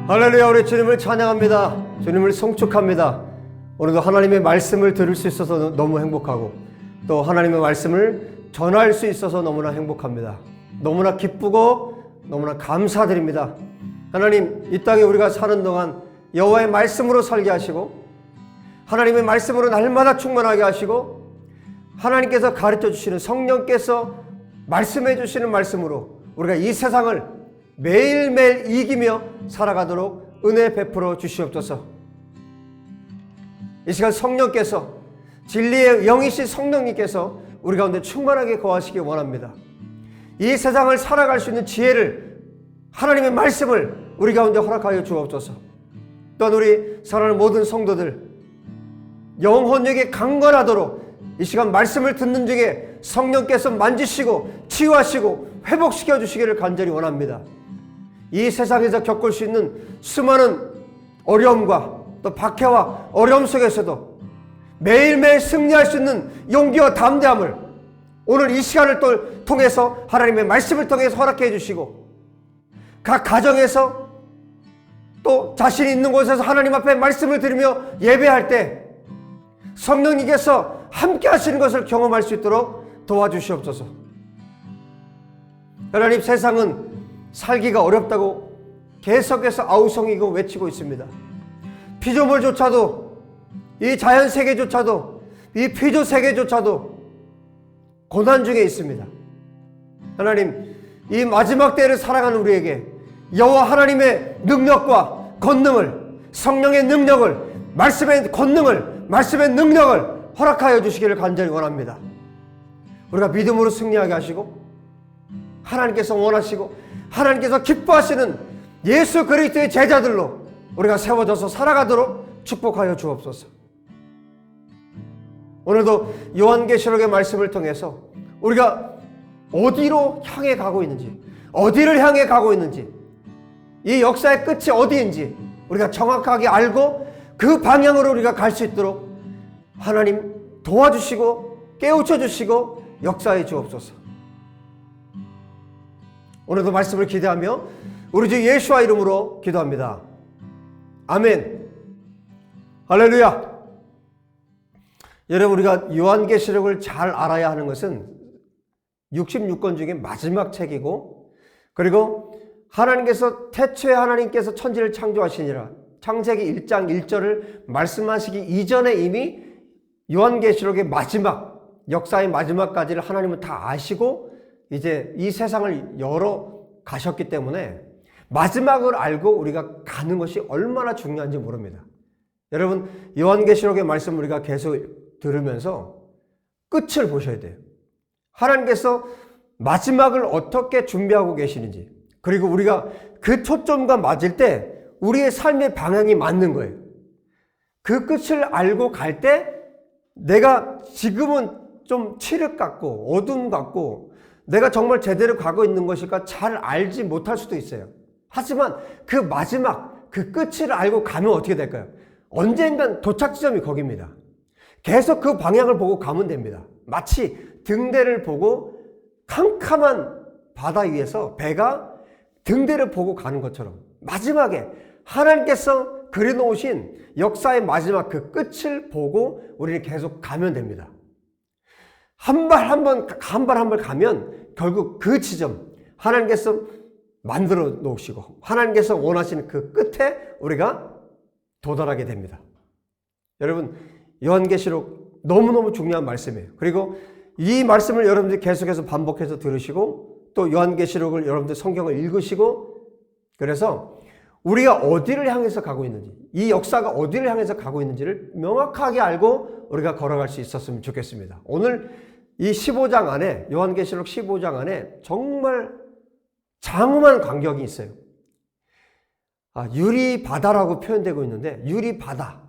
할렐루야. 우리 주님을 찬양합니다. 주님을 송축합니다. 오늘도 하나님의 말씀을 들을 수 있어서 너무 행복하고 또 하나님의 말씀을 전할 수 있어서 너무나 행복합니다. 너무나 기쁘고 너무나 감사드립니다. 하나님, 이 땅에 우리가 사는 동안 여호와의 말씀으로 살게 하시고 하나님의 말씀으로 날마다 충만하게 하시고 하나님께서 가르쳐 주시는 성령께서 말씀해 주시는 말씀으로 우리가 이 세상을 매일매일 이기며 살아가도록 은혜 베풀어 주시옵소서. 이 시간 성령께서, 진리의 영이신 성령님께서 우리 가운데 충만하게 거하시기 원합니다. 이 세상을 살아갈 수 있는 지혜를, 하나님의 말씀을 우리 가운데 허락하여 주옵소서. 또한 우리 사랑하는 모든 성도들 영혼력이 강건하도록 이 시간 말씀을 듣는 중에 성령께서 만지시고 치유하시고 회복시켜 주시기를 간절히 원합니다. 이 세상에서 겪을 수 있는 수많은 어려움과 또 박해와 어려움 속에서도 매일매일 승리할 수 있는 용기와 담대함을 오늘 이 시간을 또 통해서 하나님의 말씀을 통해서 허락해 주시고 각 가정에서 또 자신이 있는 곳에서 하나님 앞에 말씀을 들으며 예배할 때 성령님께서 함께 하시는 것을 경험할 수 있도록 도와주시옵소서. 하나님, 세상은 살기가 어렵다고 계속해서 아우성이고 외치고 있습니다. 피조물조차도, 이 자연세계조차도, 이 피조세계조차도 고난 중에 있습니다. 하나님, 이 마지막 때를 살아가는 우리에게 여호와 하나님의 능력과 권능을, 성령의 능력을, 말씀의 권능을, 말씀의 능력을 허락하여 주시기를 간절히 원합니다. 우리가 믿음으로 승리하게 하시고 하나님께서 원하시고 하나님께서 기뻐하시는 예수 그리스도의 제자들로 우리가 세워져서 살아가도록 축복하여 주옵소서. 오늘도 요한계시록의 말씀을 통해서 우리가 어디로 향해 가고 있는지, 어디를 향해 가고 있는지, 이 역사의 끝이 어디인지 우리가 정확하게 알고 그 방향으로 우리가 갈 수 있도록 하나님 도와주시고 깨우쳐 주시고 역사해 주옵소서. 오늘도 말씀을 기대하며 우리 주 예수와 이름으로 기도합니다. 아멘. 할렐루야. 여러분, 우리가 요한계시록을 잘 알아야 하는 것은 66권 중에 마지막 책이고, 그리고 하나님께서 태초에 하나님께서 천지를 창조하시니라 창세기 1장 1절을 말씀하시기 이전에 이미 요한계시록의 마지막, 역사의 마지막까지를 하나님은 다 아시고 이제 이 세상을 열어 가셨기 때문에 마지막을 알고 우리가 가는 것이 얼마나 중요한지 모릅니다. 여러분, 요한계시록의 말씀 우리가 계속 들으면서 끝을 보셔야 돼요. 하나님께서 마지막을 어떻게 준비하고 계시는지, 그리고 우리가 그 초점과 맞을 때 우리의 삶의 방향이 맞는 거예요. 그 끝을 알고 갈 때 내가 지금은 좀 칠흑 같고 어둠 같고 내가 정말 제대로 가고 있는 것일까 잘 알지 못할 수도 있어요. 하지만 그 마지막, 그 끝을 알고 가면 어떻게 될까요? 언젠간 도착 지점이 거기입니다. 계속 그 방향을 보고 가면 됩니다. 마치 등대를 보고 캄캄한 바다 위에서 배가 등대를 보고 가는 것처럼 마지막에 하나님께서 그려놓으신 역사의 마지막 그 끝을 보고 우리는 계속 가면 됩니다. 한 발 한 발 가면 결국 그 지점, 하나님께서 만들어 놓으시고 하나님께서 원하시는 그 끝에 우리가 도달하게 됩니다. 여러분, 요한계시록 너무너무 중요한 말씀이에요. 그리고 이 말씀을 여러분들이 계속해서 반복해서 들으시고 또 요한계시록을 여러분들 성경을 읽으시고, 그래서 우리가 어디를 향해서 가고 있는지, 이 역사가 어디를 향해서 가고 있는지를 명확하게 알고 우리가 걸어갈 수 있었으면 좋겠습니다. 오늘 이 15장 안에, 요한계시록 15장 안에 정말 장엄한 광경이 있어요. 유리바다라고 표현되고 있는데, 유리바다,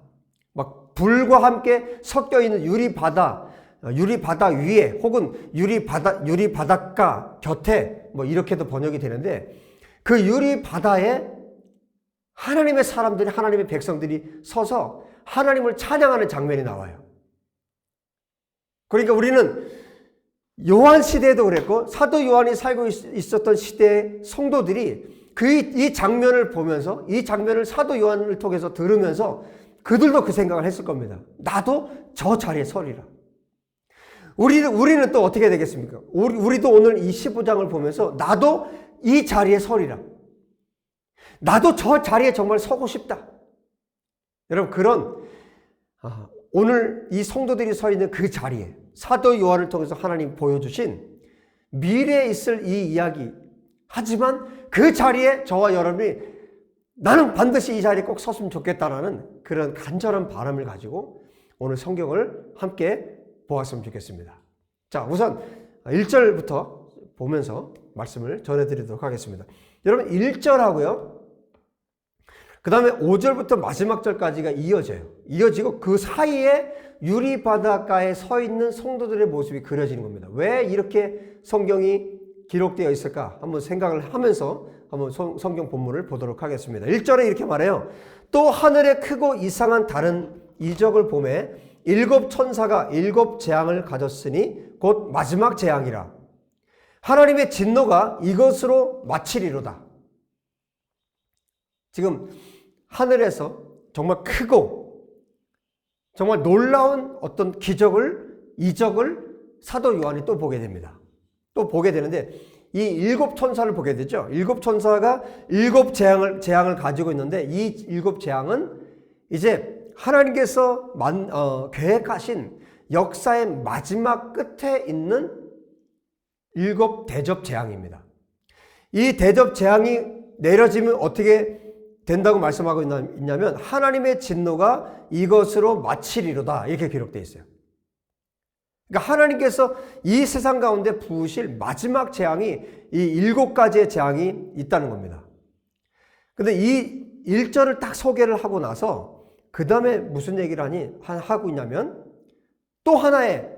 막 불과 함께 섞여 있는 유리바다, 유리바다 위에 혹은 유리바닷가 곁에 뭐 이렇게도 번역이 되는데, 그 유리바다에 하나님의 사람들이, 하나님의 백성들이 서서 하나님을 찬양하는 장면이 나와요. 그러니까 우리는 요한 시대에도 그랬고 사도 요한이 살고 있었던 시대의 성도들이 이 장면을 보면서, 이 장면을 사도 요한을 통해서 들으면서 그들도 그 생각을 했을 겁니다. 나도 저 자리에 서리라. 우리는 또 어떻게 되겠습니까? 우리도 오늘 이 15장을 보면서 나도 이 자리에 서리라. 나도 저 자리에 정말 서고 싶다. 여러분, 오늘 이 성도들이 서 있는 그 자리에 사도 요한을 통해서 하나님 보여주신 미래에 있을 이 이야기, 하지만 그 자리에 저와 여러분이 나는 반드시 이 자리에 꼭 섰으면 좋겠다라는 그런 간절한 바람을 가지고 오늘 성경을 함께 보았으면 좋겠습니다. 자, 우선 1절부터 보면서 말씀을 전해드리도록 하겠습니다. 여러분, 1절하고요, 그 다음에 5절부터 마지막 절까지가 이어지고 그 사이에 유리바닷가에 서 있는 성도들의 모습이 그려지는 겁니다. 왜 이렇게 성경이 기록되어 있을까? 한번 생각을 하면서 한번 성경 본문을 보도록 하겠습니다. 1절에 이렇게 말해요. 또 하늘에 크고 이상한 다른 이적을 보매 7 천사가 7 재앙을 가졌으니 곧 마지막 재앙이라. 하나님의 진노가 이것으로 마치리로다. 지금 하늘에서 정말 크고 정말 놀라운 어떤 이적을 사도 요한이 또 보게 됩니다. 또 보게 되는데 이 7 천사를 보게 되죠. 7 천사가 7 재앙을 가지고 있는데 이 7 재앙은 이제 하나님께서 계획하신 역사의 마지막 끝에 있는 7 대접 재앙입니다. 이 대접 재앙이 내려지면 어떻게 된다고 말씀하고 있냐면 하나님의 진노가 이것으로 마치리로다 이렇게 기록되어 있어요. 그러니까 하나님께서 이 세상 가운데 부으실 마지막 재앙이 이 7가지의 재앙이 있다는 겁니다. 근데 이 1절을 딱 소개를 하고 나서 그 다음에 무슨 얘기를 하고 있냐면 또 하나의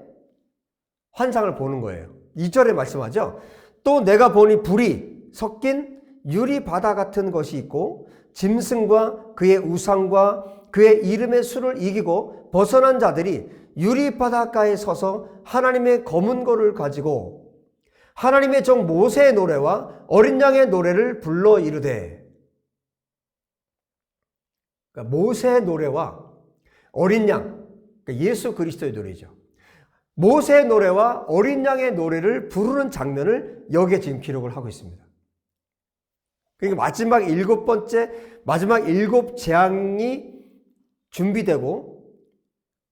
환상을 보는 거예요. 2절에 말씀하죠. 또 내가 보니 불이 섞인 유리 바다 같은 것이 있고 짐승과 그의 우상과 그의 이름의 수를 이기고 벗어난 자들이 유리 바닷가에 서서 하나님의 검은 고를 가지고 하나님의 종 모세의 노래와 어린 양의 노래를 불러 이르되. 그러니까 모세의 노래와 어린 양, 그러니까 예수 그리스도의 노래죠. 모세의 노래와 어린 양의 노래를 부르는 장면을 여기에 지금 기록을 하고 있습니다. 그러니까 마지막 7 재앙이 준비되고,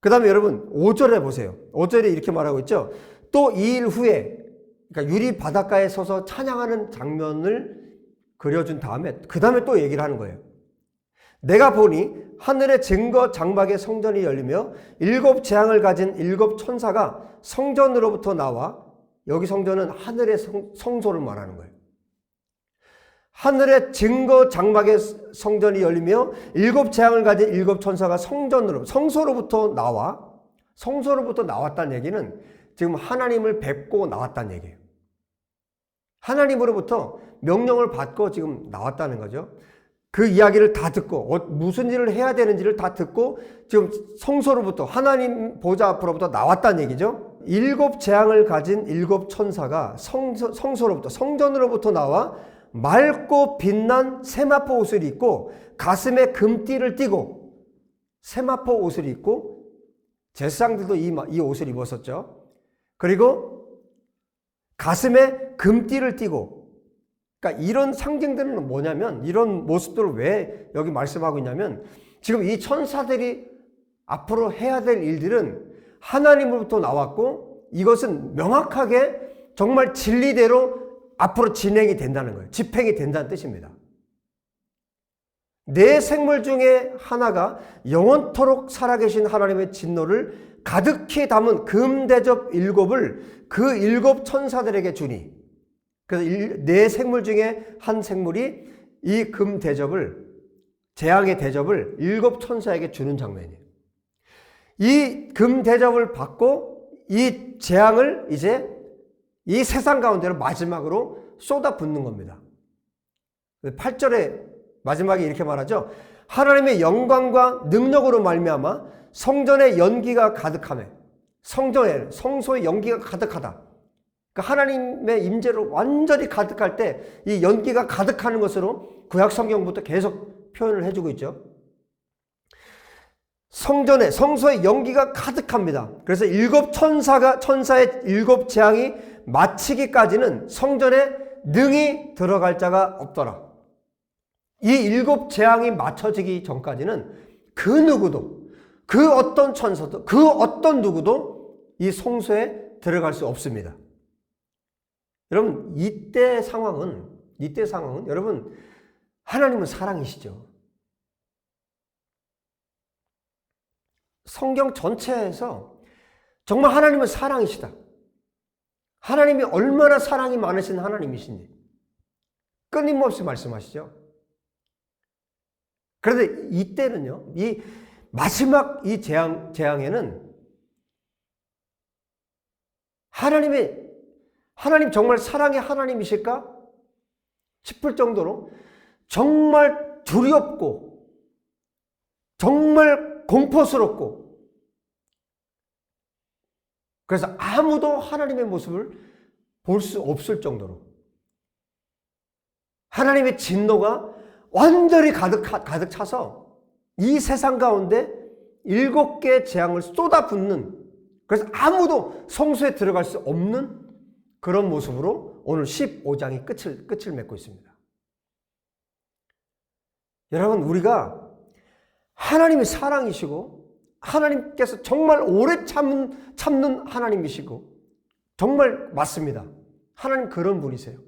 그 다음에 여러분 5절에 보세요. 5절에 이렇게 말하고 있죠. 또 2일 후에, 그러니까 유리 바닷가에 서서 찬양하는 장면을 그려준 다음에 그 다음에 또 얘기를 하는 거예요. 내가 보니 하늘의 증거 장막의 성전이 열리며 7 재앙을 가진 7 천사가 성전으로부터 나와, 여기 성전은 하늘의 성소를 말하는 거예요. 하늘의 증거 장막의 성전이 열리며 7 재앙을 가진 7 천사가 성소로부터 나왔다는 얘기는 지금 하나님을 뵙고 나왔다는 얘기예요. 하나님으로부터 명령을 받고 지금 나왔다는 거죠. 그 이야기를 다 듣고 무슨 일을 해야 되는지를 다 듣고 지금 성소로부터, 하나님 보좌 앞으로부터 나왔다는 얘기죠. 7 재앙을 가진 7 천사가 성전으로부터 나와 맑고 빛난 세마포 옷을 입고 가슴에 금띠를 띠고, 세마포 옷을 입고 제사장들도 이 옷을 입었었죠. 그리고 가슴에 금띠를 띠고, 그러니까 이런 상징들은 뭐냐면, 이런 모습들을 왜 여기 말씀하고 있냐면 지금 이 천사들이 앞으로 해야 될 일들은 하나님으로부터 나왔고 이것은 명확하게 정말 진리대로 앞으로 진행이 된다는 거예요. 집행이 된다는 뜻입니다. 내 생물 중에 하나가 영원토록 살아계신 하나님의 진노를 가득히 담은 금대접 7을 그 7 천사들에게 주니, 그래서 내 생물 중에 한 생물이 이 금대접을, 재앙의 대접을 7 천사에게 주는 장면이에요. 이 금대접을 받고 이 재앙을 이제 이 세상 가운데로 마지막으로 쏟아붓는 겁니다. 8절에 마지막에 이렇게 말하죠. 하나님의 영광과 능력으로 말미암아 성전에 연기가 가득하며, 성소에 연기가 가득하다. 그러니까 하나님의 임재로 완전히 가득할 때 이 연기가 가득하는 것으로 구약 성경부터 계속 표현을 해주고 있죠. 성소에 연기가 가득합니다. 그래서 천사의 7 재앙이 마치기까지는 성전에 능히 들어갈 자가 없더라. 이 7 재앙이 맞춰지기 전까지는 그 누구도, 그 어떤 천사도, 그 어떤 누구도 이 성소에 들어갈 수 없습니다. 여러분, 이때 상황은 여러분, 하나님은 사랑이시죠. 성경 전체에서 정말 하나님은 사랑이시다. 하나님이 얼마나 사랑이 많으신 하나님이신지 끊임없이 말씀하시죠. 그런데 이때는요, 이 마지막 이 재앙에는 하나님 정말 사랑의 하나님이실까 싶을 정도로 정말 두렵고 정말 공포스럽고, 그래서 아무도 하나님의 모습을 볼 수 없을 정도로 하나님의 진노가 완전히 가득 차서 이 세상 가운데 7개의 재앙을 쏟아붓는, 그래서 아무도 성소에 들어갈 수 없는 그런 모습으로 오늘 15장이 끝을 맺고 있습니다. 여러분, 우리가 하나님이 사랑이시고 하나님께서 정말 오래 참는 하나님이시고 정말 맞습니다. 하나님 그런 분이세요.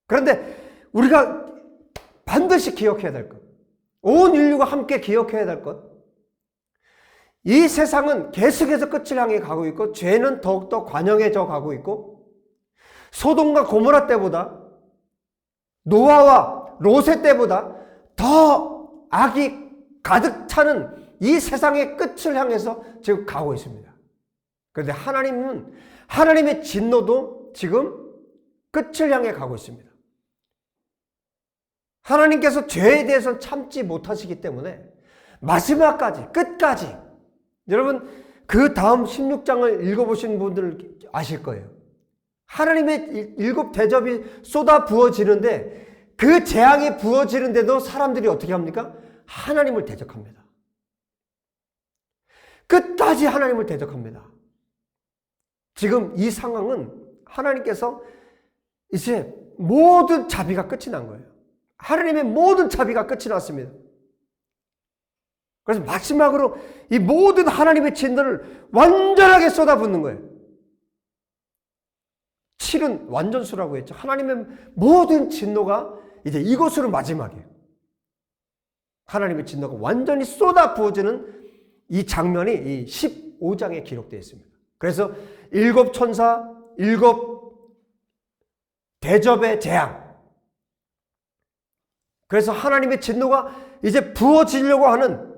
그런데 우리가 반드시 기억해야 될 것, 온 인류가 함께 기억해야 될 것, 이 세상은 계속해서 끝을 향해 가고 있고 죄는 더욱더 관영해져 가고 있고, 소돔과 고모라 때보다, 노아와 롯의 때보다 더 악이 가득 차는 이 세상의 끝을 향해서 지금 가고 있습니다. 그런데 하나님은, 하나님의 진노도 지금 끝을 향해 가고 있습니다. 하나님께서 죄에 대해서 참지 못하시기 때문에 마지막까지, 끝까지, 여러분 그 다음 16장을 읽어보신 분들 아실 거예요. 하나님의 7 대접이 쏟아 부어지는데, 그 재앙이 부어지는데도 사람들이 어떻게 합니까? 하나님을 대적합니다. 끝까지 하나님을 대적합니다. 지금 이 상황은 하나님께서 이제 모든 자비가 끝이 난 거예요. 하나님의 모든 자비가 끝이 났습니다. 그래서 마지막으로 이 모든 하나님의 진노를 완전하게 쏟아붓는 거예요. 7은 완전수라고 했죠. 하나님의 모든 진노가 이제 이것으로 마지막이에요. 하나님의 진노가 완전히 쏟아 부어지는 이 장면이 이 15장에 기록되어 있습니다. 그래서 7 천사, 7 대접의 재앙, 그래서 하나님의 진노가 이제 부어지려고 하는,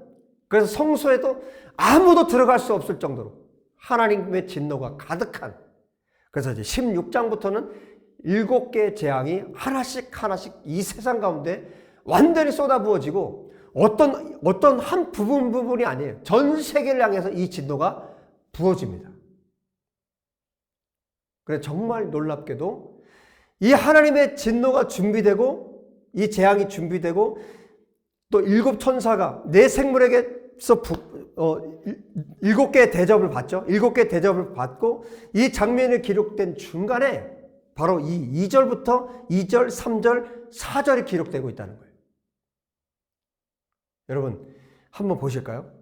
그래서 성소에도 아무도 들어갈 수 없을 정도로 하나님의 진노가 가득한, 그래서 이제 16장부터는 7개의 재앙이 하나씩 이 세상 가운데 완전히 쏟아 부어지고, 어떤 한 부분이 아니에요. 전 세계를 향해서 이 진노가 부어집니다. 그래서 정말 놀랍게도 이 하나님의 진노가 준비되고, 이 재앙이 준비되고, 또 7 천사가 내 생물에게서 7개의 대접을 받죠. 7개의 대접을 받고, 이 장면이 기록된 중간에 바로 이 2절부터 2절, 3절, 4절이 기록되고 있다는 거예요. 여러분 한번 보실까요?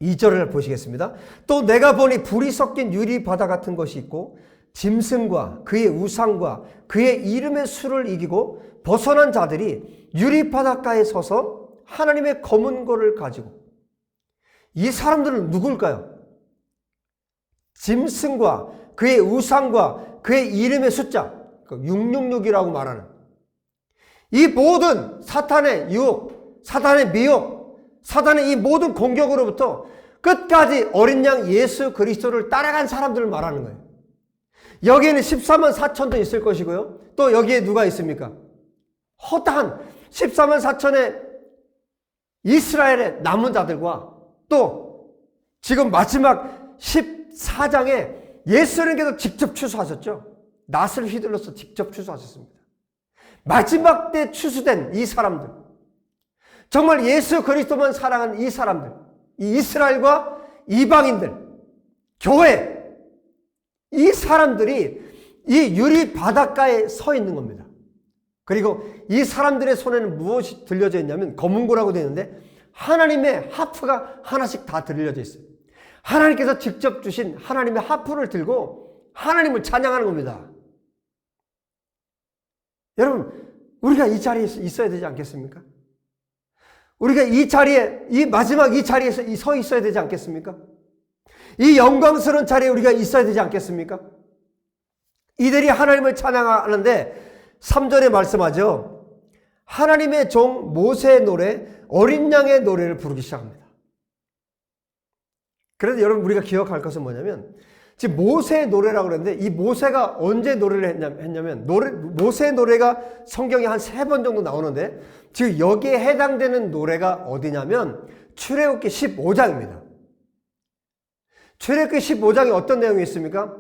2절을 보시겠습니다. 또 내가 보니 불이 섞인 유리바다 같은 것이 있고, 짐승과 그의 우상과 그의 이름의 수를 이기고 벗어난 자들이 유리바닷가에 서서 하나님의 검은 고를 가지고, 이 사람들은 누굴까요? 짐승과 그의 우상과 그의 이름의 숫자, 666이라고 말하는 이 모든 사탄의 유혹, 사탄의 미혹, 사탄의 이 모든 공격으로부터 끝까지 어린 양 예수 그리스도를 따라간 사람들을 말하는 거예요. 여기에는 14만 4천도 있을 것이고요. 또 여기에 누가 있습니까? 허다한 14만 4천의 이스라엘의 남은 자들과, 또 지금 마지막 14장에 예수님께서 직접 추수하셨죠. 낫을 휘둘러서 직접 추수하셨습니다. 마지막 때 추수된 이 사람들, 정말 예수 그리스도만 사랑하는 이 사람들, 이 이스라엘과 이방인들, 교회, 이 사람들이 이 유리 바닷가에 서 있는 겁니다. 그리고 이 사람들의 손에는 무엇이 들려져 있냐면 검은고라고 되어 있는데 하나님의 하프가 하나씩 다 들려져 있어요. 하나님께서 직접 주신 하나님의 하프를 들고 하나님을 찬양하는 겁니다. 여러분, 우리가 이 자리에 있어야 되지 않겠습니까? 우리가 이 자리에, 이 마지막 이 자리에서 서 있어야 되지 않겠습니까? 이 영광스러운 자리에 우리가 있어야 되지 않겠습니까? 이들이 하나님을 찬양하는데 3절에 말씀하죠. 하나님의 종 모세의 노래, 어린 양의 노래를 부르기 시작합니다. 그래서 여러분 우리가 기억할 것은 뭐냐면 지금 모세의 노래라고 그랬는데 이 모세가 언제 노래를 했냐면 모세의 노래가 성경에 한 3번 정도 나오는데 지금 여기에 해당되는 노래가 어디냐면 출애굽기 15장입니다. 출애굽기 15장에 어떤 내용이 있습니까?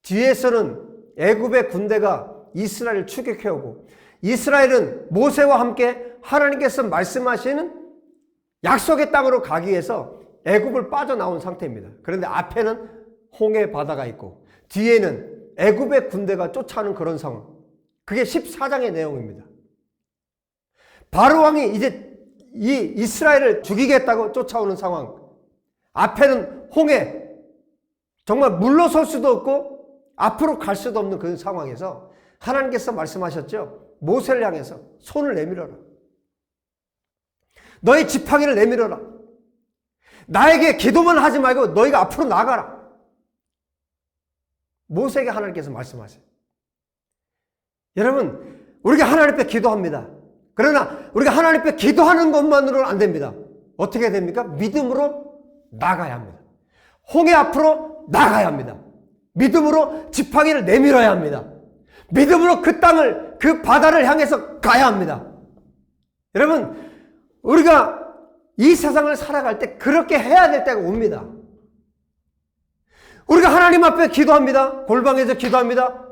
뒤에서는 애굽의 군대가 이스라엘을 추격해오고 이스라엘은 모세와 함께 하나님께서 말씀하시는 약속의 땅으로 가기 위해서 애굽을 빠져나온 상태입니다. 그런데 앞에는 홍해 바다가 있고 뒤에는 애굽의 군대가 쫓아오는 그런 상황. 그게 14장의 내용입니다. 바로 왕이 이제 이 이스라엘을 죽이겠다고 쫓아오는 상황. 앞에는 홍해. 정말 물러설 수도 없고 앞으로 갈 수도 없는 그 상황에서 하나님께서 말씀하셨죠. 모세를 향해서 손을 내밀어라. 너의 지팡이를 내밀어라. 나에게 기도만 하지 말고 너희가 앞으로 나가라. 모세에게 하나님께서 말씀하세요. 여러분, 우리가 하나님 앞에 기도합니다. 그러나 우리가 하나님 앞에 기도하는 것만으로는 안 됩니다. 어떻게 됩니까? 믿음으로 나가야 합니다. 홍해 앞으로 나가야 합니다. 믿음으로 지팡이를 내밀어야 합니다. 믿음으로 그 땅을, 그 바다를 향해서 가야 합니다. 여러분, 우리가 이 세상을 살아갈 때 그렇게 해야 될 때가 옵니다. 우리가 하나님 앞에 기도합니다. 골방에서 기도합니다.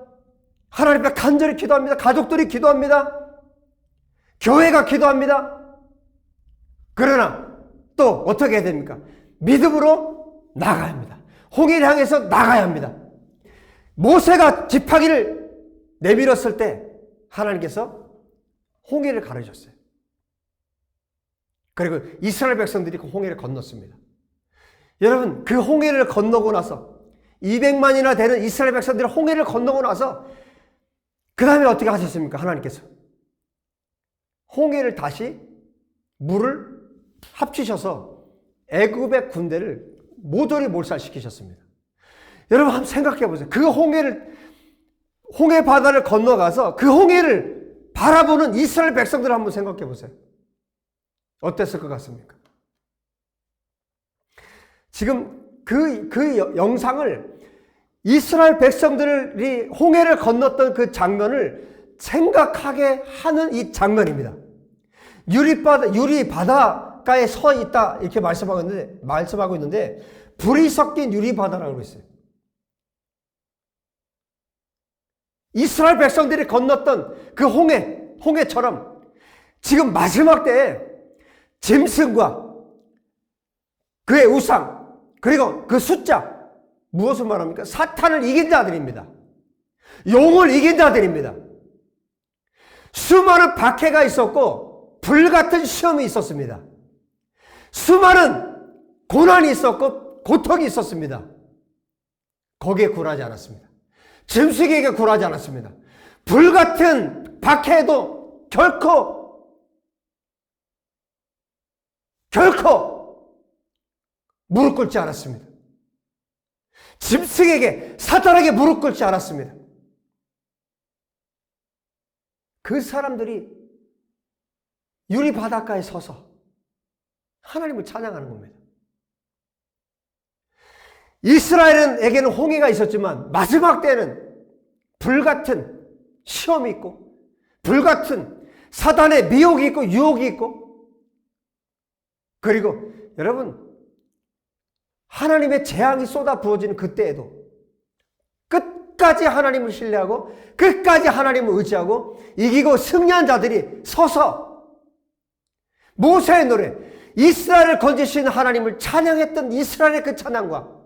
하나님 앞에 간절히 기도합니다. 가족들이 기도합니다. 교회가 기도합니다. 그러나 또 어떻게 해야 됩니까? 믿음으로 나가야 합니다. 홍해를 향해서 나가야 합니다. 모세가 지팡이를 내밀었을 때 하나님께서 홍해를 가르셨어요. 그리고 이스라엘 백성들이 그 홍해를 건넜습니다. 여러분, 그 홍해를 건너고 나서 200만이나 되는 이스라엘 백성들이 홍해를 건너고 나서 그 다음에 어떻게 하셨습니까? 하나님께서 홍해를 다시 물을 합치셔서 애굽의 군대를 모조리 몰살시키셨습니다. 여러분 한번 생각해 보세요. 그 홍해 바다를 건너가서 그 홍해를 바라보는 이스라엘 백성들을 한번 생각해 보세요. 어땠을 것 같습니까? 지금 그 영상을 이스라엘 백성들이 홍해를 건넜던 그 장면을 생각하게 하는 이 장면입니다. 유리 바닷가에 서 있다 이렇게 말씀하고 있는데 불이 섞인 유리 바다라고 했어요. 이스라엘 백성들이 건넜던 그 홍해처럼 지금 마지막 때에 짐승과 그의 우상 그리고 그 숫자 무엇을 말합니까? 사탄을 이긴 자들입니다. 용을 이긴 자들입니다. 수많은 박해가 있었고 불같은 시험이 있었습니다. 수많은 고난이 있었고 고통이 있었습니다. 거기에 굴하지 않았습니다. 짐승에게 굴하지 않았습니다. 불같은 박해에도 결코 무릎 꿇지 않았습니다. 짐승에게 사탄에게 무릎 꿇지 않았습니다. 그 사람들이 유리 바닷가에 서서 하나님을 찬양하는 겁니다. 이스라엘에게는 홍해가 있었지만 마지막 때는 불같은 시험이 있고 불같은 사단의 미혹이 있고 유혹이 있고 그리고 여러분 하나님의 재앙이 쏟아 부어지는 그때에도 끝까지 하나님을 신뢰하고 끝까지 하나님을 의지하고 이기고 승리한 자들이 서서 모세의 노래, 이스라엘을 건지신 하나님을 찬양했던 이스라엘의 그 찬양과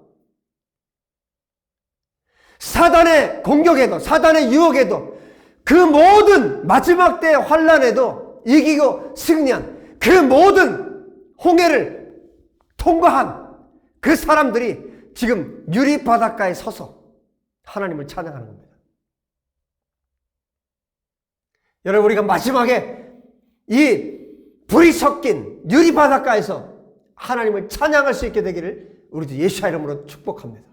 사단의 공격에도 사단의 유혹에도 그 모든 마지막 때의 환난에도 이기고 승리한 그 모든 홍해를 통과한 그 사람들이 지금 유리 바닷가에 서서 하나님을 찬양하는 겁니다. 여러분, 우리가 마지막에 이 불이 섞인 유리 바닷가에서 하나님을 찬양할 수 있게 되기를 우리 주 예수의 이름으로 축복합니다.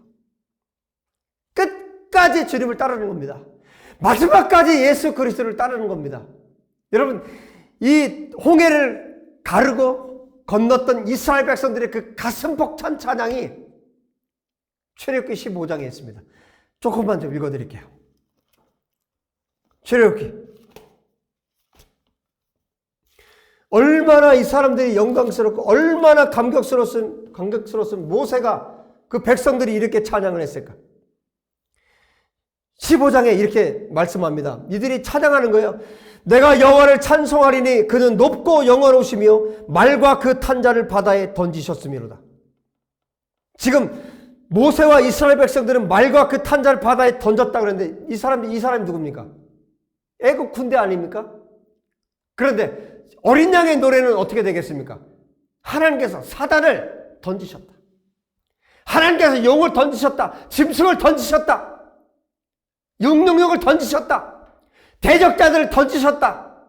끝까지 주님을 따르는 겁니다. 마지막까지 예수 그리스도를 따르는 겁니다. 여러분, 이 홍해를 가르고 건넜던 이스라엘 백성들의 그 가슴 벅찬 찬양이 출애굽기 15장에 있습니다. 조금만 좀 읽어드릴게요. 출애굽기. 얼마나 이 사람들이 영광스럽고 얼마나 감격스러웠으면 모세가 그 백성들이 이렇게 찬양을 했을까. 15장에 이렇게 말씀합니다. 이들이 찬양하는 거예요. 내가 여호와를 찬송하리니 그는 높고 영원하시며 말과 그 탄자를 바다에 던지셨음이로다. 지금 모세와 이스라엘 백성들은 말과 그 탄자를 바다에 던졌다 그랬는데 이 사람이 누굽니까? 애국 군대 아닙니까? 그런데 어린 양의 노래는 어떻게 되겠습니까? 하나님께서 사단을 던지셨다. 하나님께서 용을 던지셨다. 짐승을 던지셨다. 육룡령을 던지셨다. 대적자들을 던지셨다.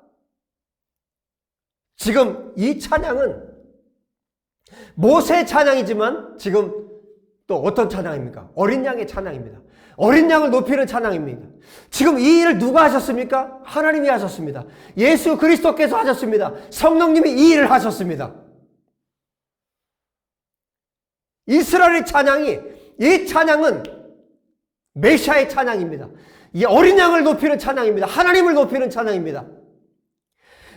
지금 이 찬양은 모세의 찬양이지만 지금 또 어떤 찬양입니까? 어린 양의 찬양입니다. 어린 양을 높이는 찬양입니다. 지금 이 일을 누가 하셨습니까? 하나님이 하셨습니다. 예수 그리스도께서 하셨습니다. 성령님이 이 일을 하셨습니다. 이스라엘의 찬양이, 이 찬양은 메시아의 찬양입니다. 이 어린 양을 높이는 찬양입니다. 하나님을 높이는 찬양입니다.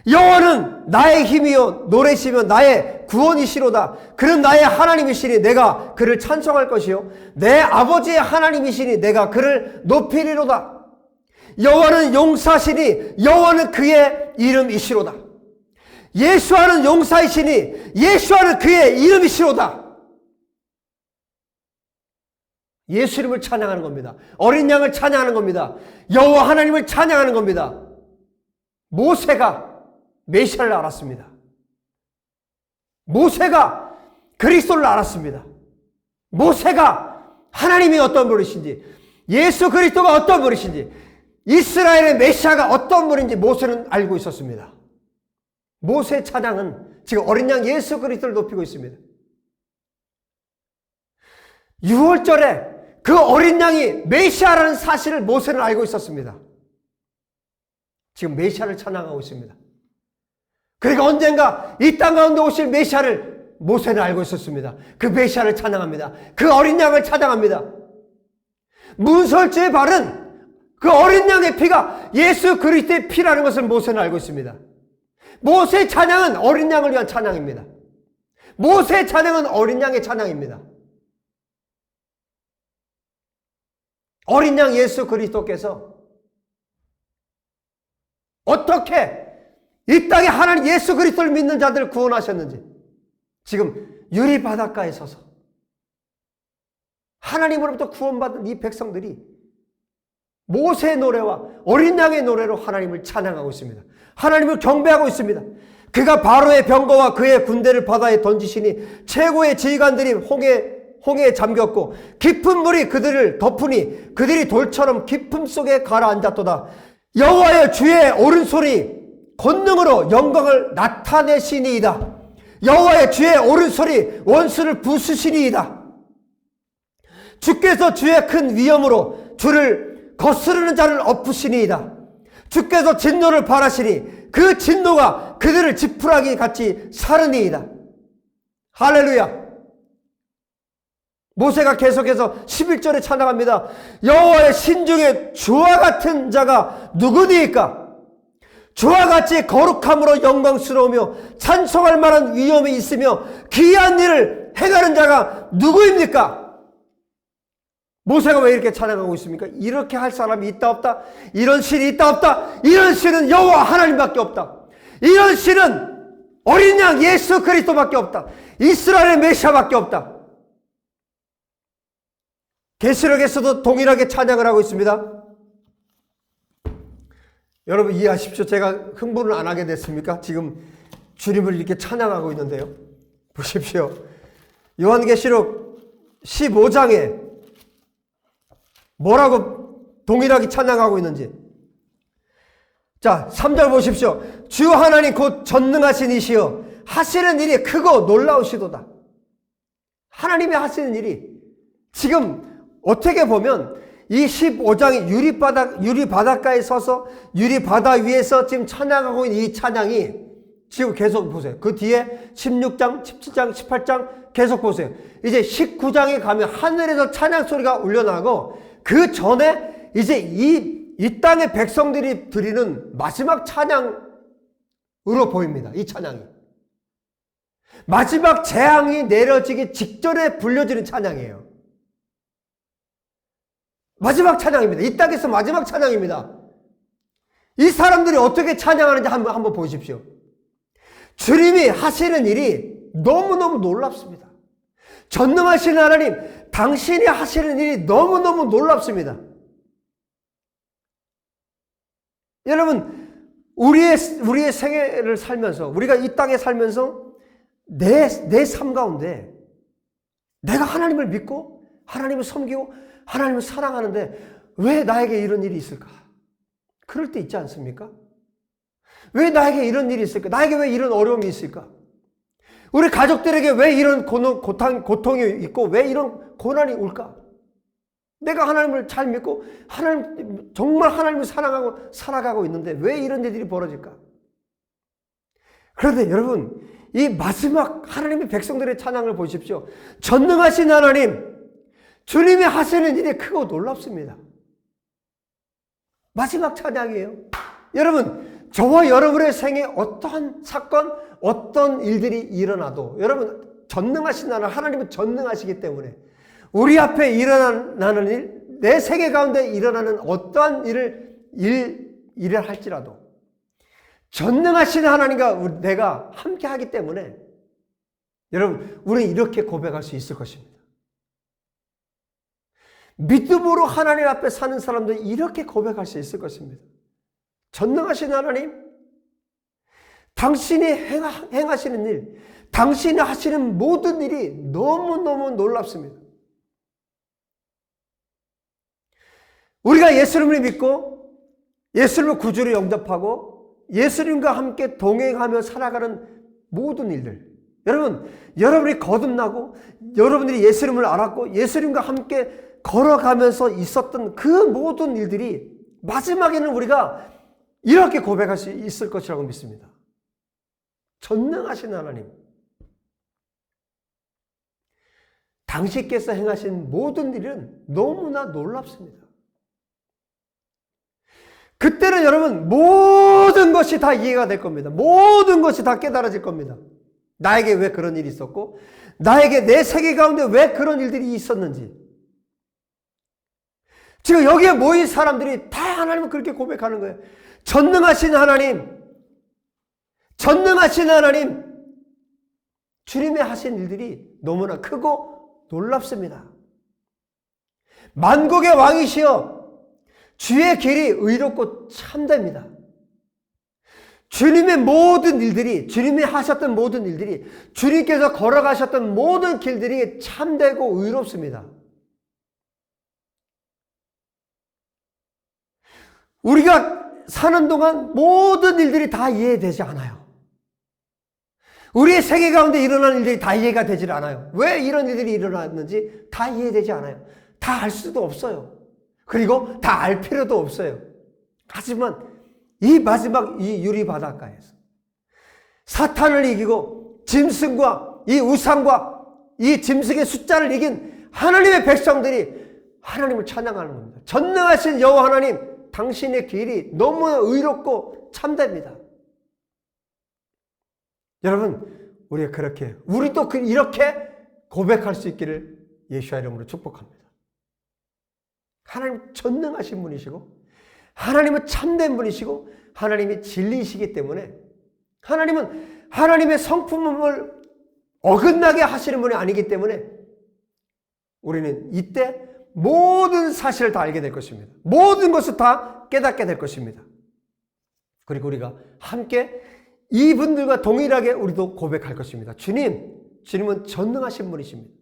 여호와는 나의 힘이요 노래시며 나의 구원이시로다. 그는 나의 하나님이시니 내가 그를 찬송할 것이요 내 아버지의 하나님이시니 내가 그를 높이리로다. 여호와는 용사시니 여호와는 그의 이름이시로다. 예수와는 용사이시니 예수와는 그의 이름이시로다. 예수 이름을 찬양하는 겁니다. 어린 양을 찬양하는 겁니다. 여호와 하나님을 찬양하는 겁니다. 모세가 메시아를 알았습니다. 모세가 그리스도를 알았습니다. 모세가 하나님이 어떤 분이신지, 예수 그리스도가 어떤 분이신지, 이스라엘의 메시아가 어떤 분인지 모세는 알고 있었습니다. 모세의 찬양은 지금 어린 양 예수 그리스도를 높이고 있습니다. 6월절에 그 어린 양이 메시아라는 사실을 모세는 알고 있었습니다. 지금 메시아를 찬양하고 있습니다. 그러니까 언젠가 이 땅 가운데 오실 메시아를 모세는 알고 있었습니다. 그 메시아를 찬양합니다. 그 어린 양을 찬양합니다. 문설주에 바른 그 어린 양의 피가 예수 그리스도의 피라는 것을 모세는 알고 있습니다. 모세의 찬양은 어린 양을 위한 찬양입니다. 모세의 찬양은 어린 양의 찬양입니다. 어린 양 예수 그리스도께서 어떻게 이 땅에 하나님 예수 그리스도를 믿는 자들을 구원하셨는지 지금 유리 바닷가에 서서 하나님으로부터 구원받은 이 백성들이 모세의 노래와 어린 양의 노래로 하나님을 찬양하고 있습니다. 하나님을 경배하고 있습니다. 그가 바로의 병거와 그의 군대를 바다에 던지시니 최고의 지휘관들이 홍해에 잠겼고 깊은 물이 그들을 덮으니 그들이 돌처럼 깊음 속에 가라앉았도다. 여호와의 주의 오른손이 권능으로 영광을 나타내시니이다. 여호와의 주의 오른손이 원수를 부수시니이다. 주께서 주의 큰 위엄으로 주를 거스르는 자를 엎으시니이다. 주께서 진노를 발하시니 그 진노가 그들을 지푸라기 같이 사르니이다. 할렐루야. 모세가 계속해서 11절에 찬양합니다. 여호와의 신중에 주와 같은 자가 누구니까? 주와 같이 거룩함으로 영광스러우며 찬송할 만한 위엄이 있으며 귀한 일을 행하는 자가 누구입니까? 모세가 왜 이렇게 찬양하고 있습니까? 이렇게 할 사람이 있다 없다? 이런 신이 있다 없다? 이런 신은 여호와 하나님밖에 없다. 이런 신은 어린 양 예수 그리스도밖에 없다. 이스라엘의 메시아밖에 없다. 계시록에서도 동일하게 찬양을 하고 있습니다. 여러분 이해하십시오. 제가 흥분을 안 하게 됐습니까? 지금 주님을 이렇게 찬양하고 있는데요. 보십시오. 요한계시록 15장에 뭐라고 동일하게 찬양하고 있는지. 자, 3절 보십시오. 주 하나님 곧 전능하신 이시여 하시는 일이 크고 놀라우시도다. 하나님이 하시는 일이 지금 어떻게 보면 이 15장이 유리바닷가에 서서 유리바다 위에서 지금 찬양하고 있는 이 찬양이 지금 계속 보세요. 그 뒤에 16장, 17장, 18장 계속 보세요. 이제 19장에 가면 하늘에서 찬양 소리가 울려나고 그 전에 이제 이 땅의 백성들이 드리는 마지막 찬양으로 보입니다. 이 찬양이. 마지막 재앙이 내려지기 직전에 불려지는 찬양이에요. 마지막 찬양입니다. 이 땅에서 마지막 찬양입니다. 이 사람들이 어떻게 찬양하는지 한번 보십시오. 주님이 하시는 일이 너무너무 놀랍습니다. 전능하신 하나님, 당신이 하시는 일이 너무너무 놀랍습니다. 여러분, 우리의 생애를 살면서, 우리가 이 땅에 살면서 내 삶 가운데 내가 하나님을 믿고 하나님을 섬기고 하나님을 사랑하는데 왜 나에게 이런 일이 있을까? 그럴 때 있지 않습니까? 왜 나에게 이런 일이 있을까? 나에게 왜 이런 어려움이 있을까? 우리 가족들에게 왜 이런 고통이 있고 왜 이런 고난이 올까? 내가 하나님을 잘 믿고 정말 하나님을 사랑하고 살아가고 있는데 왜 이런 일들이 벌어질까? 그런데 여러분, 이 마지막 하나님의 백성들의 찬양을 보십시오. 전능하신 하나님, 주님이 하시는 일이 크고 놀랍습니다. 마지막 찬양이에요. 여러분, 저와 여러분의 생에 어떠한 사건, 어떤 일들이 일어나도 여러분, 전능하신 하나님은 전능하시기 때문에 우리 앞에 일어나는 일, 내 세계 가운데 일어나는 어떠한 일을 할지라도 전능하신 하나님과 내가 함께 하기 때문에 여러분, 우리는 이렇게 고백할 수 있을 것입니다. 믿음으로 하나님 앞에 사는 사람들은 이렇게 고백할 수 있을 것입니다. 전능하신 하나님, 당신이 행하시는 일, 당신이 하시는 모든 일이 너무너무 놀랍습니다. 우리가 예수님을 믿고 예수님을 구주로 영접하고 예수님과 함께 동행하며 살아가는 모든 일들, 여러분이 거듭나고 여러분들이 예수님을 알았고 예수님과 함께 걸어가면서 있었던 그 모든 일들이 마지막에는 우리가 이렇게 고백할 수 있을 것이라고 믿습니다. 전능하신 하나님, 당신께서 행하신 모든 일은 너무나 놀랍습니다. 그때는 여러분 모든 것이 다 이해가 될 겁니다. 모든 것이 다 깨달아질 겁니다. 나에게 왜 그런 일이 있었고 나에게 내 세계 가운데 왜 그런 일들이 있었는지. 지금 여기에 모인 사람들이 다 하나님을 그렇게 고백하는 거예요. 전능하신 하나님, 주님의 하신 일들이 너무나 크고 놀랍습니다. 만국의 왕이시여 주의 길이 의롭고 참됩니다. 주님의 모든 일들이, 주님이 하셨던 모든 일들이, 주님께서 걸어가셨던 모든 길들이 참되고 의롭습니다. 우리가 사는 동안 모든 일들이 다 이해되지 않아요. 우리의 세계 가운데 일어나는 일들이 다 이해가 되질 않아요. 왜 이런 일들이 일어났는지 다 이해되지 않아요. 다 알 수도 없어요. 그리고 다 알 필요도 없어요. 하지만 이 마지막 이 유리바닷가에서 사탄을 이기고 짐승과 이 우상과 이 짐승의 숫자를 이긴 하나님의 백성들이 하나님을 찬양하는 겁니다. 전능하신 여호와 하나님, 당신의 길이 너무나 의롭고 참됩니다. 여러분, 우리도 이렇게 고백할 수 있기를 예수의 이름으로 축복합니다. 하나님 전능하신 분이시고 하나님은 참된 분이시고 하나님이 진리이시기 때문에 하나님은 하나님의 성품을 어긋나게 하시는 분이 아니기 때문에 우리는 이때 모든 사실을 다 알게 될 것입니다. 모든 것을 다 깨닫게 될 것입니다. 그리고 우리가 함께 이분들과 동일하게 우리도 고백할 것입니다. 주님은 전능하신 분이십니다.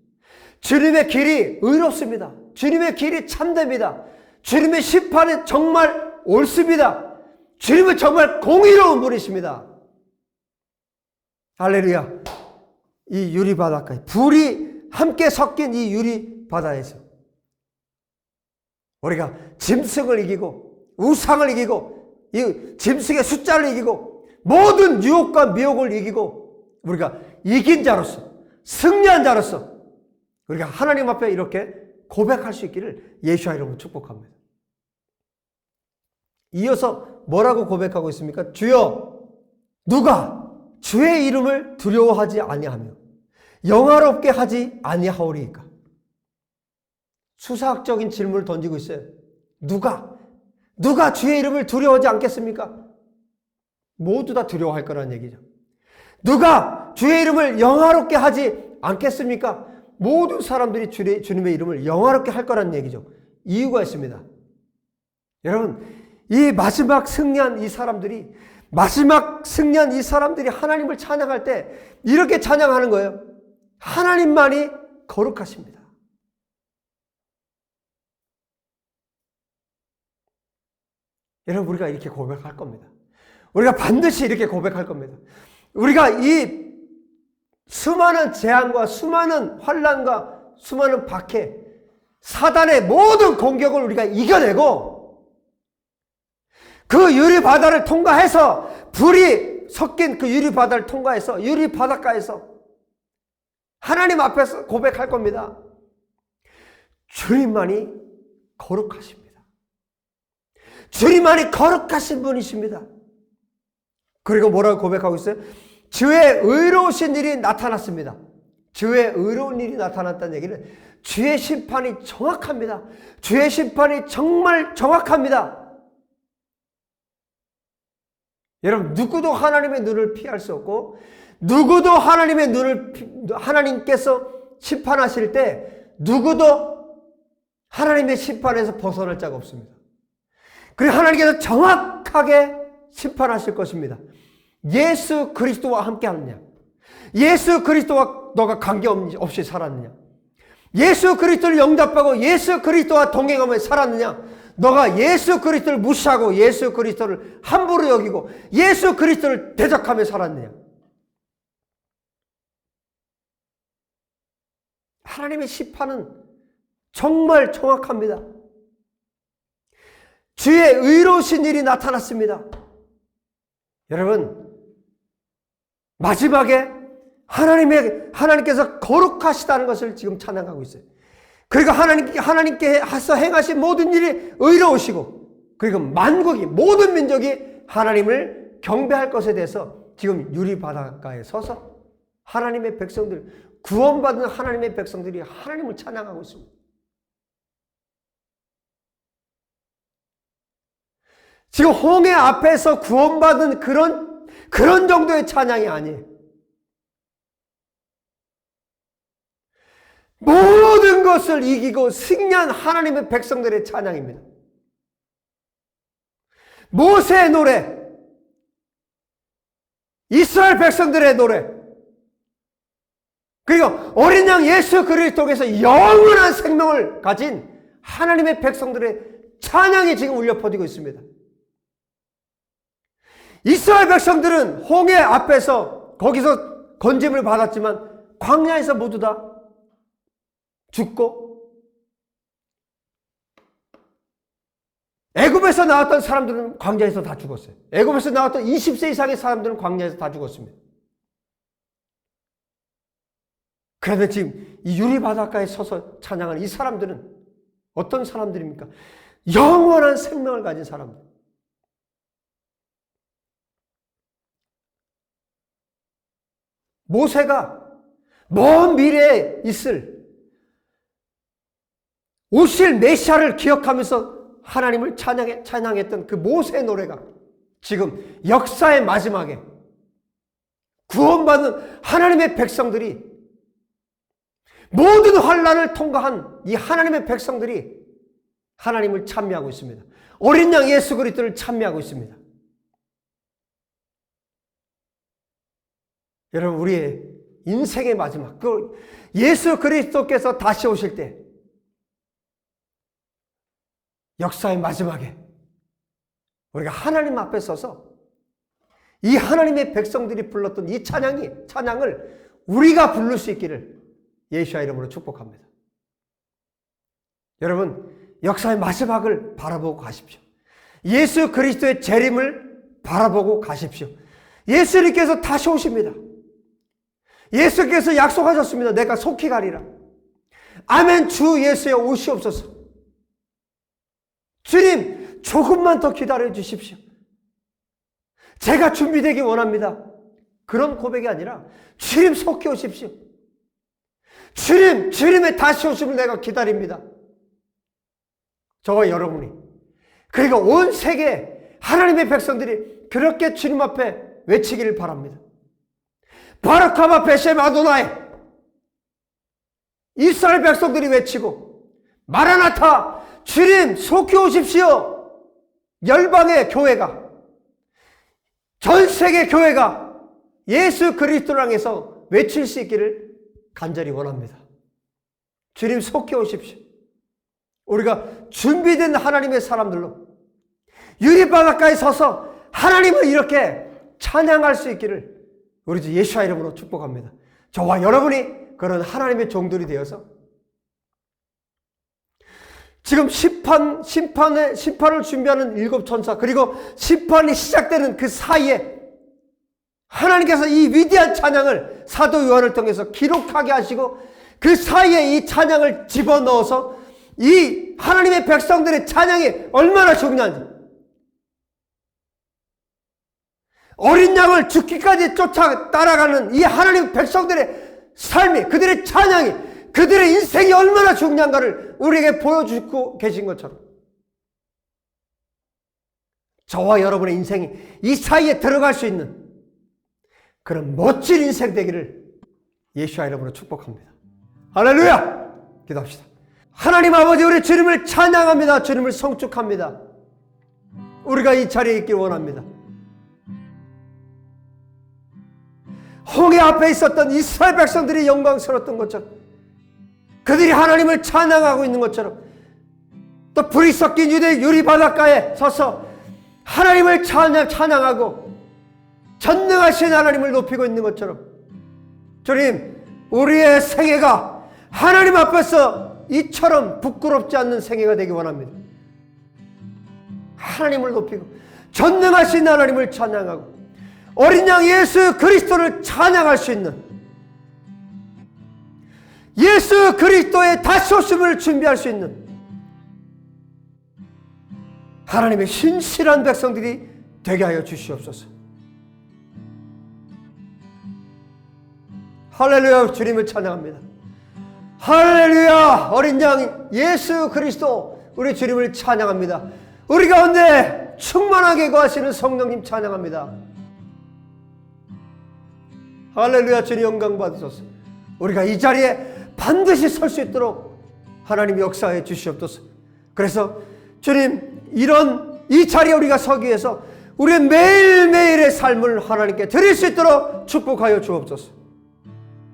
주님의 길이 의롭습니다. 주님의 길이 참됩니다. 주님의 심판은 정말 옳습니다. 주님은 정말 공의로운 분이십니다. 할렐루야. 이 유리바닷가에 불이 함께 섞인 이 유리바다에서 우리가 짐승을 이기고 우상을 이기고 이 짐승의 숫자를 이기고 모든 유혹과 미혹을 이기고 우리가 이긴 자로서 승리한 자로서 우리가 하나님 앞에 이렇게 고백할 수 있기를 예수와 이름으로 축복합니다. 이어서 뭐라고 고백하고 있습니까? 주여, 누가 주의 이름을 두려워하지 아니하며 영화롭게 하지 아니하오리이까? 수사학적인 질문을 던지고 있어요. 누가 주의 이름을 두려워하지 않겠습니까? 모두 다 두려워할 거라는 얘기죠. 누가 주의 이름을 영화롭게 하지 않겠습니까? 모든 사람들이 주님의 이름을 영화롭게 할 거라는 얘기죠. 이유가 있습니다. 여러분, 이 마지막 승리한 이 사람들이 하나님을 찬양할 때 이렇게 찬양하는 거예요. 하나님만이 거룩하십니다. 여러분, 우리가 이렇게 고백할 겁니다. 우리가 반드시 이렇게 고백할 겁니다. 우리가 이 수많은 재앙과 수많은 환난과 수많은 박해, 사단의 모든 공격을 우리가 이겨내고 그 유리바다를 통과해서 불이 섞인 그 유리바다를 통과해서 유리바닷가에서 하나님 앞에서 고백할 겁니다. 주님만이 거룩하십니다. 주님만이 거룩하신 분이십니다. 그리고 뭐라고 고백하고 있어요? 주의 의로우신 일이 나타났습니다. 주의 의로운 일이 나타났다는 얘기는 주의 심판이 정확합니다. 주의 심판이 정말 정확합니다. 여러분, 누구도 하나님의 눈을 피할 수 없고 누구도 하나님께서 심판하실 때 누구도 하나님의 심판에서 벗어날 자가 없습니다. 그리고 하나님께서 정확하게 심판하실 것입니다. 예수 그리스도와 함께 하느냐, 예수 그리스도와 너가 관계없이 살았느냐, 예수 그리스도를 영접하고 예수 그리스도와 동행하며 살았느냐, 너가 예수 그리스도를 무시하고 예수 그리스도를 함부로 여기고 예수 그리스도를 대적하며 살았느냐. 하나님의 심판은 정말 정확합니다. 주의 의로우신 일이 나타났습니다. 여러분, 마지막에 하나님께서 거룩하시다는 것을 지금 찬양하고 있어요. 그리고 하나님께서 행하신 모든 일이 의로우시고, 그리고 만국이, 모든 민족이 하나님을 경배할 것에 대해서 지금 유리바닷가에 서서 하나님의 백성들, 구원받은 하나님의 백성들이 하나님을 찬양하고 있습니다. 지금 홍해 앞에서 구원받은 그런 정도의 찬양이 아니에요. 모든 것을 이기고 승리한 하나님의 백성들의 찬양입니다. 모세의 노래, 이스라엘 백성들의 노래, 그리고 어린 양 예수 그리스도께서 영원한 생명을 가진 하나님의 백성들의 찬양이 지금 울려 퍼지고 있습니다. 이스라엘 백성들은 홍해 앞에서 거기서 건짐을 받았지만 광야에서 모두 다 죽고, 애굽에서 나왔던 사람들은 광야에서 다 죽었어요. 애굽에서 나왔던 20세 이상의 사람들은 광야에서 다 죽었습니다. 그런데 지금 이 유리바닷가에 서서 찬양하는 이 사람들은 어떤 사람들입니까? 영원한 생명을 가진 사람들. 모세가 먼 미래에 있을 오실 메시아를 기억하면서 하나님을 찬양했던 그 모세의 노래가 지금 역사의 마지막에 구원받은 하나님의 백성들이, 모든 환난을 통과한 이 하나님의 백성들이 하나님을 찬미하고 있습니다. 어린 양 예수 그리스도를 찬미하고 있습니다. 여러분, 우리의 인생의 마지막, 그 예수 그리스도께서 다시 오실 때 역사의 마지막에 우리가 하나님 앞에 서서 이 하나님의 백성들이 불렀던 이 찬양을 우리가 부를 수 있기를 예수와 이름으로 축복합니다. 여러분, 역사의 마지막을 바라보고 가십시오. 예수 그리스도의 재림을 바라보고 가십시오. 예수님께서 다시 오십니다. 예수께서 약속하셨습니다. 내가 속히 가리라. 아멘. 주 예수여 오시옵소서. 주님, 조금만 더 기다려 주십시오. 제가 준비되기 원합니다. 그런 고백이 아니라 주님 속히 오십시오. 주님의 다시 오심을 내가 기다립니다. 저와 여러분이, 그리고 온 세계 하나님의 백성들이 그렇게 주님 앞에 외치기를 바랍니다. 바르카바 베셈 아도나이, 이스라엘 백성들이 외치고, 마라나타, 주님 속히 오십시오. 열방의 교회가, 전 세계 교회가 예수 그리스도를 향해서 외칠 수 있기를 간절히 원합니다. 주님 속히 오십시오. 우리가 준비된 하나님의 사람들로 유리바닷가에 서서 하나님을 이렇게 찬양할 수 있기를 우리 주 예수와 이름으로 축복합니다. 저와 여러분이 그런 하나님의 종들이 되어서 지금 심판을 준비하는 일곱 천사, 그리고 심판이 시작되는 그 사이에 하나님께서 이 위대한 찬양을 사도 요한을 통해서 기록하게 하시고, 그 사이에 이 찬양을 집어넣어서 이 하나님의 백성들의 찬양이 얼마나 중요한지, 어린 양을 죽기까지 따라가는 이 하나님 백성들의 삶이, 그들의 찬양이, 그들의 인생이 얼마나 중요한가를 우리에게 보여주고 계신 것처럼, 저와 여러분의 인생이 이 사이에 들어갈 수 있는 그런 멋진 인생 되기를 예수와 이름으로 축복합니다. 할렐루야! 기도합시다. 하나님 아버지, 우리 주님을 찬양합니다. 주님을 성축합니다. 우리가 이 자리에 있길 원합니다. 홍해 앞에 있었던 이스라엘 백성들이 영광스러웠던 것처럼, 그들이 하나님을 찬양하고 있는 것처럼, 또 불이 섞인 유리 바닷가에 서서 하나님을 찬양하고 전능하신 하나님을 높이고 있는 것처럼, 주님, 우리의 생애가 하나님 앞에서 이처럼 부끄럽지 않는 생애가 되기 원합니다. 하나님을 높이고 전능하신 하나님을 찬양하고 어린 양 예수 그리스도를 찬양할 수 있는, 예수 그리스도의 다시 오심을 준비할 수 있는 하나님의 신실한 백성들이 되게 하여 주시옵소서. 할렐루야! 주님을 찬양합니다. 할렐루야! 어린 양 예수 그리스도, 우리 주님을 찬양합니다. 우리 가운데 충만하게 거하시는 성령님 찬양합니다. 할렐루야! 주님 영광 받으소서. 우리가 이 자리에 반드시 설 수 있도록 하나님 역사해 주시옵소서. 그래서 주님, 이 자리에 우리가 서기 위해서 우리의 매일매일의 삶을 하나님께 드릴 수 있도록 축복하여 주옵소서.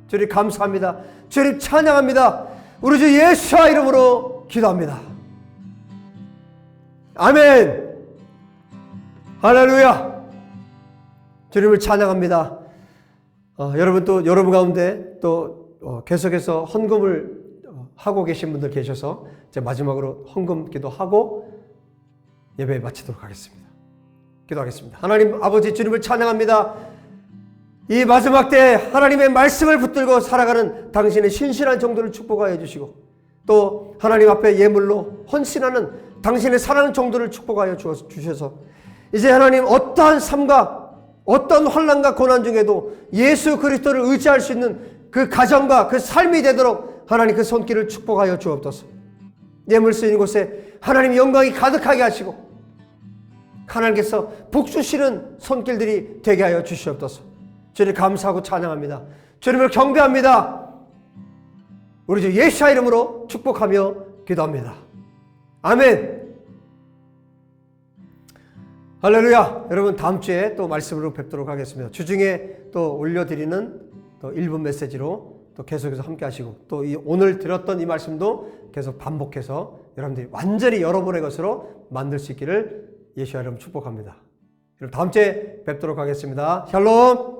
주님 감사합니다. 주님 찬양합니다. 우리 주 예수와 이름으로 기도합니다. 아멘. 할렐루야. 주님을 찬양합니다. 여러분, 또 여러분 가운데 또 계속해서 헌금을 하고 계신 분들 계셔서 이제 마지막으로 헌금 기도하고 예배 마치도록 하겠습니다. 기도하겠습니다. 하나님 아버지, 주님을 찬양합니다. 이 마지막 때 하나님의 말씀을 붙들고 살아가는 당신의 신실한 정도를 축복하여 주시고, 또 하나님 앞에 예물로 헌신하는 당신의 사랑하는 정도를 축복하여 주셔서 이제 하나님 어떠한 삶과 어떤 환난과 고난 중에도 예수 그리스도를 의지할 수 있는 그 가정과 그 삶이 되도록 하나님 그 손길을 축복하여 주옵소서. 뇌물 쓰이는 곳에 하나님 영광이 가득하게 하시고 하나님께서 복주시는 손길들이 되게 하여 주시옵소서. 주님 감사하고 찬양합니다. 주님을 경배합니다. 우리 주 예수의 이름으로 축복하며 기도합니다. 아멘. 할렐루야. 여러분 다음 주에 또 말씀으로 뵙도록 하겠습니다. 주중에 또 올려드리는 또 1분 메시지로 또 계속해서 함께 하시고 또 오늘 들었던 이 말씀도 계속 반복해서 여러분들이 완전히 여러분의 것으로 만들 수 있기를 예수의 이름으로 축복합니다. 여러분 다음 주에 뵙도록 하겠습니다. 샬롬.